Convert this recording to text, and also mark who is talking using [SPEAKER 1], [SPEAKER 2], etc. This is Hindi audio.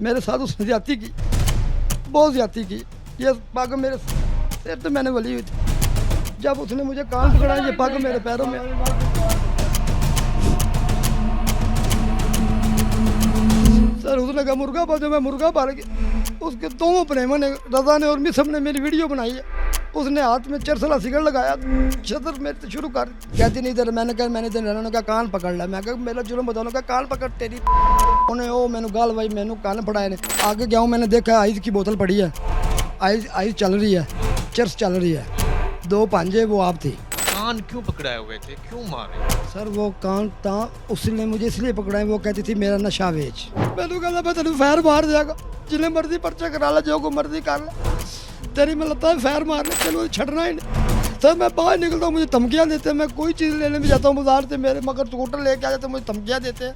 [SPEAKER 1] मेरे साथ उसने ज्यादती की, बहुत ज्यादती की। ये पग मेरे सिर पे मैंने वली हुई थी। जब उसने मुझे कान पकड़ा, ये पग मेरे पैरों में। सर उसने कहा मुर्गा पाल, जो मैं मुर्गा पाल गया। उसके दोनों प्रेमा ने, रजा ने और मिसम ने मेरी वीडियो बनाई है। उसने हाथ में चरसला सिगड़ लगाया, छतर मेरे से शुरू कर, कहती नहीं तेरे। मैंने कहा मैंने तेरे उन्होंने कहा कान पकड़ लिया। मैं कहा मेरा जुल्म बता, उन्होंने कहा कान पकड़ तेरी। उन्हें ओ मैंने गाल भाई मैंने कान फड़ाए ने। आगे गया हूँ, मैंने देखा आइस की बोतल पड़ी है, आइस चल रही है, चरस चल रही है, 2 पांजे वो आप थी।
[SPEAKER 2] कान क्यों पकड़ाए हुए थे, क्यों मारे?
[SPEAKER 1] सर वो कान था, उसने मुझे इसलिए पकड़ा है, वो कहती थी मेरा नशा बेच। मैंने कहा मैं तेन फैर मार जाएगा, जिन्हें मर्जी पर्चा करा ला, जो को मर्जी कर ले, तेरी मैं लगता है फैर मारने, चलो छड़ना ही नहीं। सर मैं बाहर निकलता हूँ, मुझे धमकियाँ देते हैं। मैं कोई चीज़ लेने भी जाता हूँ बाजार से, मेरे मगर स्कूटर लेके आ जाते, मुझे धमकियाँ देते हैं।